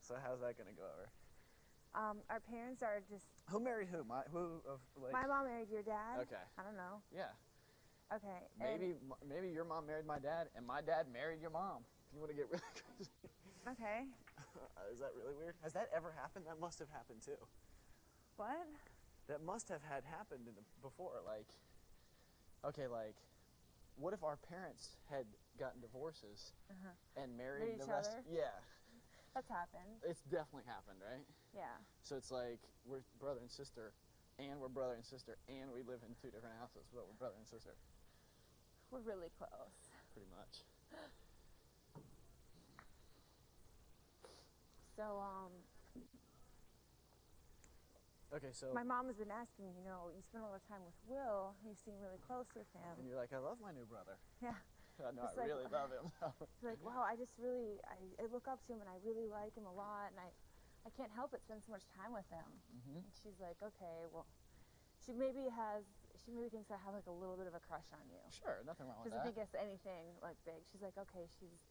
So how's that gonna go over? Our parents are just. Who married who? My mom married your dad. Okay. I don't know. Yeah. Okay. Maybe your mom married my dad, and my dad married your mom. If you want to get really crazy. Okay. Is that really weird? Has that ever happened? That must have happened too. What? That must have happened before. Like, okay, like, what if our parents had gotten divorces and married each the rest? other? Yeah. That's happened. It's definitely happened, right? Yeah. So it's like we're brother and sister, and we're brother and sister, and we live in 2 different houses, but we're brother and sister. We're really close. Pretty much. So, Okay, so my mom has been asking, you spend a lot of time with Will, you seem really close with him. And you're like, I love my new brother. Yeah. No, I really love him. She's like, wow, I look up to him and I really like him a lot, and I can't help but spend so much time with him. And she's like, okay, well, she maybe thinks I have like a little bit of a crush on you. Sure, nothing wrong with that. Doesn't think it's anything like big. She's like, okay, she's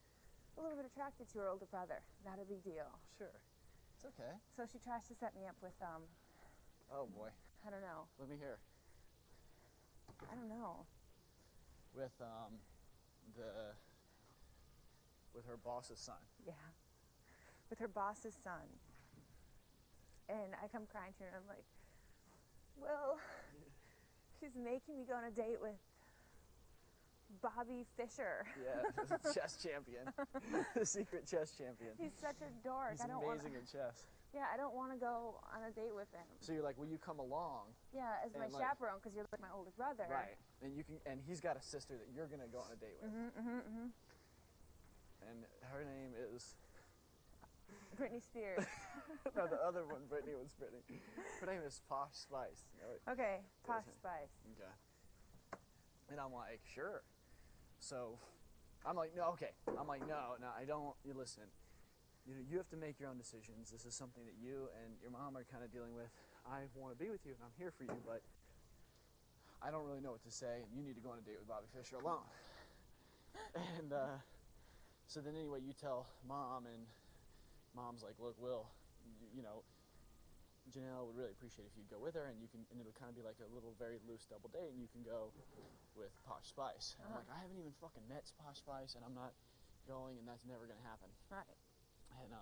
a little bit attracted to her older brother. Not a big deal. Sure, it's okay. So she tries to set me up with Oh boy. I don't know. Let me hear. I don't know. With with her boss's son. Yeah. With her boss's son. And I come crying to her and I'm like, well, she's making me go on a date with Bobby Fischer. Yeah, the chess champion. The secret chess champion. He's such a dork. He's amazing at chess. Yeah, I don't want to go on a date with him. So you're like, will you come along? Yeah, as my chaperone, because you're like my older brother. Right. And he's got a sister that you're gonna go on a date with. And her name is Britney Spears. No, the other one, Britney was Britney. Her name is Posh Spice. Okay, Posh Spice. Okay. And I'm like, sure. So I'm like, no, okay. I'm like, no, I don't. You listen. You have to make your own decisions. This is something that you and your mom are kind of dealing with. I want to be with you, and I'm here for you, but I don't really know what to say, and you need to go on a date with Bobby Fischer alone. And so then anyway, you tell Mom, and Mom's like, look, Will, Janelle would really appreciate if you'd go with her, and it'll kind of be like a little very loose double date, and you can go with Posh Spice. And I'm like, I haven't even fucking met Posh Spice, and I'm not going, and that's never going to happen. Right. And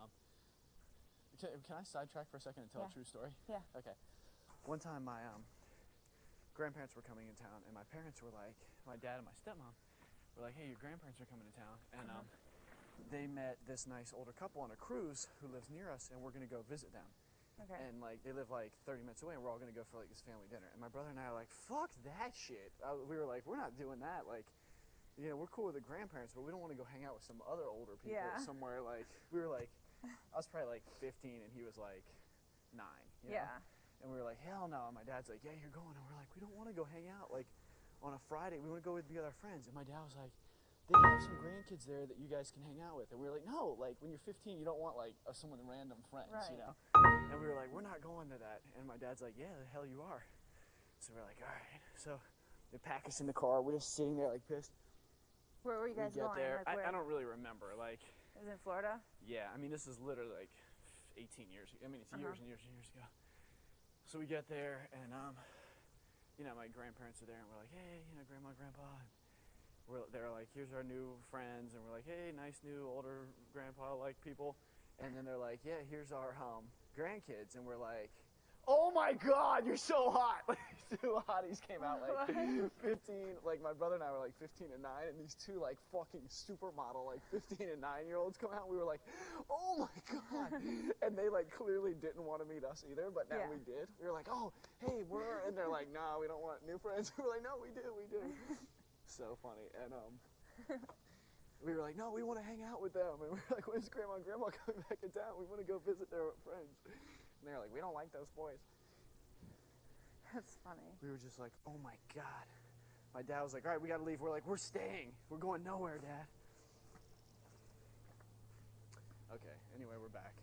can I sidetrack for a second and tell a true story? Yeah. Okay. One time my grandparents were coming in town, and my parents were like, my dad and my stepmom were like, hey, your grandparents are coming to town, and they met this nice older couple on a cruise who lives near us, and we're gonna go visit them. Okay. And like they live like 30 minutes away, and we're all gonna go for like this family dinner. And my brother and I are like, fuck that shit. We were like, we're not doing that. Like, we're cool with the grandparents, but we don't want to go hang out with some other older people somewhere. Like, we were like, I was probably like 15, and he was like 9. You know? And we were like, hell no. And my dad's like, yeah, you're going. And we're like, we don't want to go hang out like on a Friday. We want to go with our friends. And my dad was like, they have some grandkids there that you guys can hang out with. And we were like, no, like when you're 15, you don't want like someone random friends, right. And we were like, we're not going to that. And my dad's like, yeah, the hell you are. So we're like, all right. So they pack us in the car. We're just sitting there like pissed. Where were you guys going? There. Like, I don't really remember. Like, it was in Florida? Yeah, I mean, this is literally like 18 years ago. I mean, it's years and years and years ago. So we get there, and my grandparents are there, and we're like, hey, grandma, grandpa. They're like, here's our new friends, and we're like, hey, nice new older grandpa-like people. And then they're like, yeah, here's our grandkids, and we're like, oh my God, you're so hot! Like, two hotties came out, like 15, like my brother and I were like 15 and 9, and these two like fucking supermodel, like 15 and 9-year-olds come out, and we were like, oh my God! And they like clearly didn't want to meet us either, but now we did. We were like, oh, hey, and they're like, no, we don't want new friends. We were like, no, we do. So funny. And we were like, no, we want to hang out with them. And we were like, when's Grandma and Grandma coming back in town? We want to go visit their friends. And they're like, we don't like those boys. That's funny. We were just like, oh my God. My dad was like, all right, we got to leave. We're like, we're staying. We're going nowhere, Dad. Okay, anyway, we're back.